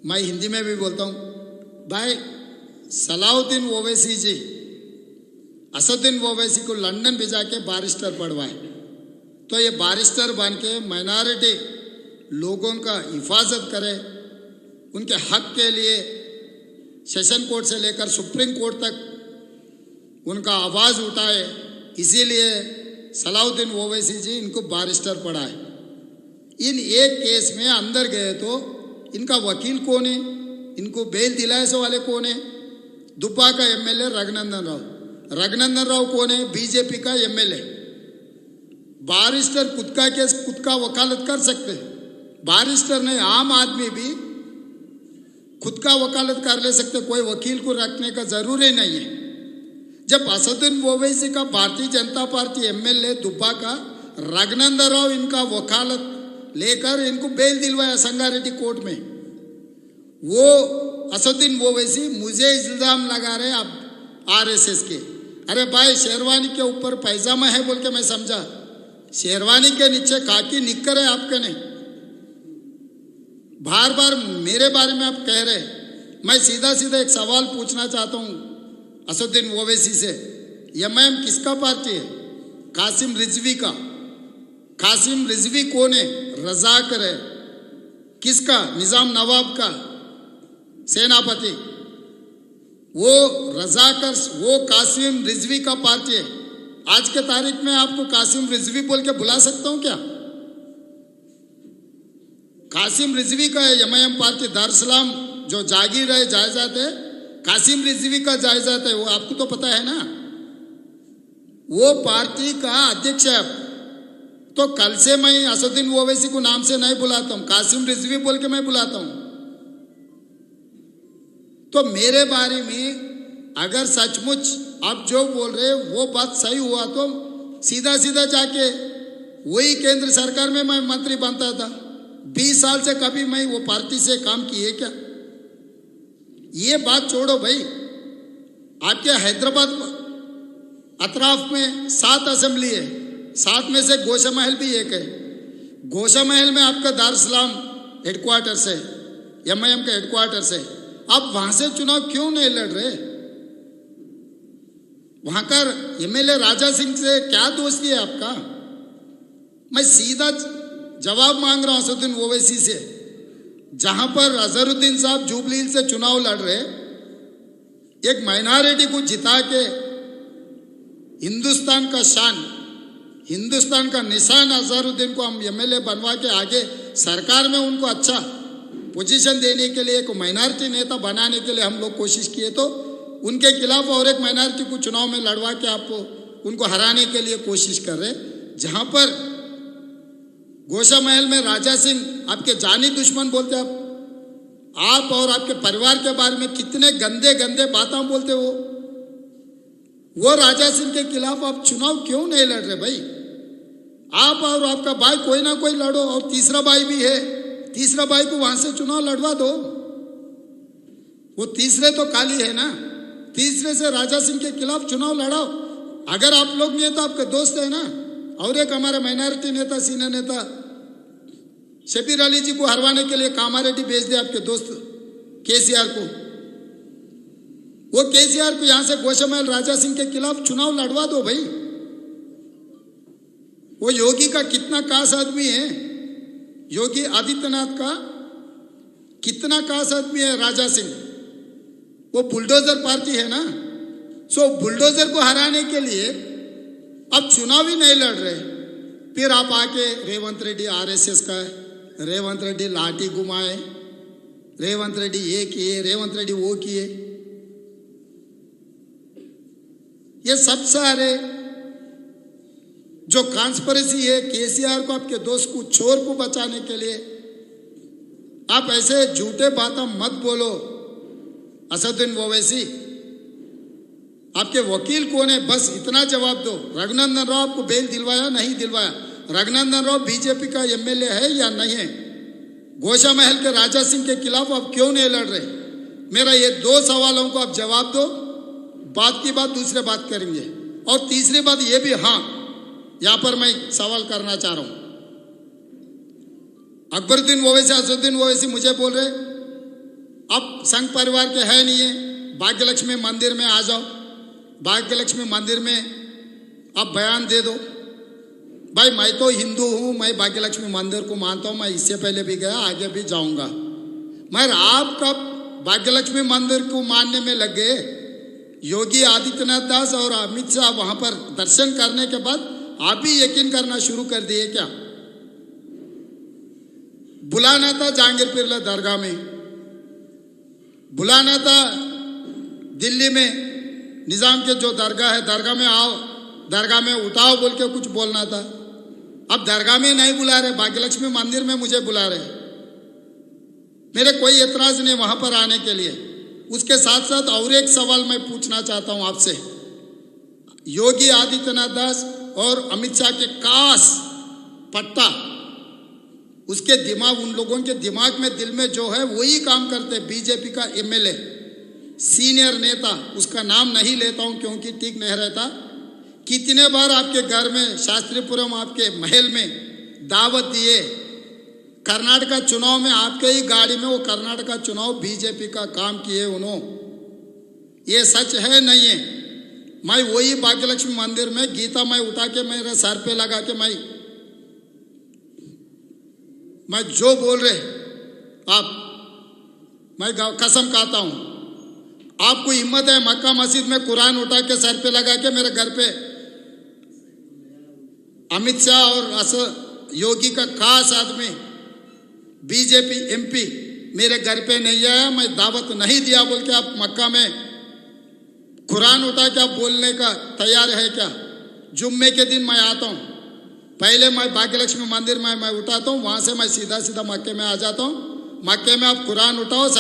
मैं हिंदी में भी बोलता हूँ। भाई सलाउद्दीन ओवैसी जी असदुद्दीन ओवैसी को लंदन भिजा के बारिस्टर पढ़वाए, तो ये बारिस्टर बन के माइनॉरिटी लोगों का हिफाजत करे, उनके हक के लिए सेशन कोर्ट से लेकर सुप्रीम कोर्ट तक उनका आवाज़ उठाए। इसीलिए सलाउद्दीन ओवैसी जी इनको बारिस्टर पढ़ाए। इन एक केस में अंदर गए तो इनका वकील कौन है, इनको बेल दिलाए से वाले कौन है? दुब्बा का एमएलए रघुनंदन राव। रघुनंदन राव कौन है? बीजेपी का एमएलए। बारिस्टर खुद का केस खुद का वकालत कर सकते हैं। बारिस्टर नहीं, आम आदमी भी खुद का वकालत कर ले सकते, कोई वकील को रखने का जरूरी नहीं है। जब असदुद्दीन ओवैसी का भारतीय जनता पार्टी एमएलए दुब्बा का रघुनंदन राव इनका वकालत लेकर इनको बेल दिलवाया संगारेड्डी कोर्ट में, वो असदुद्दीन ओवैसी मुझे इल्जाम लगा रहे अब आरएसएस के। अरे भाई शेरवानी के ऊपर पैजामा है बोल के मैं समझा, शेरवानी के नीचे खाकी निक्कर है आपके नहीं। बार बार मेरे बारे में आप कह रहे, मैं सीधा सीधा एक सवाल पूछना चाहता हूं असदुद्दीन ओवैसी से। एमआईएम किसका पार्टी है? कासिम रिजवी का। कासिम रिजवी कौन है? रजाकर है। किसका? निजाम नवाब का सेनापति। वो रजाकर, वो कासिम रिजवी का पार्टी है। आज के तारीख में आपको कासिम रिजवी बोल के बुला सकता हूं क्या? कासिम रिजवी का है एमआईएम पार्टी। दारुसलाम जो जागीर है, जायजात है, कासिम रिजवी का जायजात है, वो आपको तो पता है ना। वो पार्टी का अध्यक्ष है। तो कल से मैं असदुद्दीन ओवैसी को नाम से नहीं बुलाता हूं, कासिम रिजवी बोल के मैं बुलाता हूं। तो मेरे बारे में अगर सचमुच आप जो बोल रहे वो बात सही हुआ तो सीधा सीधा जाके वही केंद्र सरकार में मैं मंत्री बनता था। 20 साल से कभी मैं वो पार्टी से काम किए क्या? ये बात छोड़ो भाई। आपके हैदराबाद अतराफ में 7 असेंबली है, 7 में से गोशा महल भी एक है। गोशा महल में आपका दारुसलाम हेडक्वार्टर्स है, एमआईएम का हेडक्वार्टर्स है। आप वहां से चुनाव क्यों नहीं लड़ रहे? वहां का एमएलए राजा सिंह से क्या दोस्ती है आपका? मैं सीधा जवाब मांग रहा हूं असदुद्दीन ओवैसी से। जहां पर अजहरुद्दीन साहब जुबली हिल से चुनाव लड़ रहे, एक माइनॉरिटी को जिता के हिंदुस्तान का शान, हिंदुस्तान का निशान अजहरुद्दीन को हम एमएलए बनवा के आगे सरकार में उनको अच्छा पोजीशन देने के लिए, एक माइनॉरिटी नेता बनाने के लिए हम लोग कोशिश किए, तो उनके खिलाफ और एक माइनॉरिटी को चुनाव में लड़वा के आप उनको हराने के लिए कोशिश कर रहे। जहां पर गोशा महल में राजा सिंह आपके जानी दुश्मन बोलते, आप और आपके परिवार के बारे में कितने गंदे गंदे बातें बोलते हो। वो राजा सिंह के खिलाफ आप चुनाव क्यों नहीं लड़ रहे भाई? आप और आपका भाई कोई ना कोई लड़ो, और तीसरा भाई भी है, तीसरा भाई को वहां से चुनाव लड़वा दो। वो तीसरे तो काली है ना, तीसरे से राजा सिंह के खिलाफ चुनाव लड़ाओ। अगर आप लोग नहीं है तो आपके दोस्त है ना। और एक हमारा माइनॉरिटी नेता, सीनियर नेता शबीर अली जी को हरवाने के लिए कामारेड्डी भेज दे आपके दोस्त केसीआर को। वो केसीआर को यहां से गोशा महल राजा सिंह के खिलाफ चुनाव लड़वा दो भाई। वो योगी का कितना खास आदमी है, योगी आदित्यनाथ का कितना खास आदमी है राजा सिंह। वो बुलडोजर पार्टी है ना। सो बुलडोजर को हराने के लिए अब चुनाव ही नहीं लड़ रहे, फिर आप आके रेवंत रेड्डी आरएसएस का है, रेवंत रेड्डी लाठी घुमाए, रेवंत रेड्डी ये किए, रेवंत रेड्डी वो किए। ये सब सारे जो कॉन्स्पिरेसी है केसीआर को, आपके दोस्त को, चोर को बचाने के लिए आप ऐसे झूठे बातें मत बोलो। असदुद्दीन ओवैसी आपके वकील कौन है? बस इतना जवाब दो। रघुनंदन राव आपको बेल दिलवाया नहीं दिलवाया? रघुनंदन राव बीजेपी का एमएलए है या नहीं है? गोशा महल के राजा सिंह के खिलाफ आप क्यों नहीं लड़ रहे? मेरा ये 2 सवालों को आप जवाब दो। बात की बात दूसरे बात करेंगे। और तीसरी बात ये भी, हाँ यहां पर मैं सवाल करना चाह रहा हूं। अकबरुद्दीन ओवैसी, असदुद्दीन ओवैसी मुझे बोल रहे अब संघ परिवार के है नहीं है, भाग्यलक्ष्मी मंदिर में आ जाओ, भाग्यलक्ष्मी मंदिर में अब बयान दे दो। भाई मैं तो हिंदू हूँ, मैं भाग्यलक्ष्मी मंदिर को मानता हूँ, मैं इससे पहले भी गया, आगे भी जाऊंगा। मगर आप कब भाग्यलक्ष्मी मंदिर को मानने में लग गए? योगी आदित्यनाथ दास और अमित शाह वहां पर दर्शन करने के बाद आप भी यकीन करना शुरू कर दिए क्या? बुलाना था जहांगीर पीरला दरगाह में, बुलाना था दिल्ली में निजाम के जो दरगाह है, दरगाह में आओ, दरगाह में उठाओ बोल के कुछ बोलना था। अब दरगाह में नहीं बुला रहे, भाग्यलक्ष्मी मंदिर में मुझे बुला रहे। मेरे कोई एतराज नहीं वहां पर आने के लिए। उसके साथ साथ और एक सवाल मैं पूछना चाहता हूं आपसे। योगी आदित्यनाथ दास और अमित शाह के कास पट्टा, उसके दिमाग, उन लोगों के दिमाग में, दिल में जो है वही काम करते। बीजेपी का एमएलए, सीनियर नेता, उसका नाम नहीं लेता हूं क्योंकि ठीक नहीं रहता, कितने बार आपके घर में, शास्त्रीपुरम आपके महल में दावत दिए। कर्नाटका चुनाव में आपके ही गाड़ी में वो कर्नाटका चुनाव बीजेपी का काम किए उन्होंने। ये सच है नहीं है? मैं वही भाग्यलक्ष्मी मंदिर में गीता मैं उठा के मेरे सर पे लगा के मैं जो बोल रहे आप, मैं कसम खाता हूं, आपको हिम्मत है मक्का मस्जिद में कुरान उठा के सर पे लगा के मेरे घर पे अमित शाह और योगी का खास आदमी बीजेपी एमपी मेरे घर पे नहीं आया, मैं दावत नहीं दिया बोल के आप मक्का में कुरान उठा के आप बोलने का तैयार है क्या? जुम्मे के दिन मैं आता हूँ, पहले मैं भाग्यलक्ष्मी मंदिर में मैं उठाता हूँ, वहां से मैं सीधा सीधा मक्के में आ जाता हूँ। मक्के में आप कुरान उठाओ,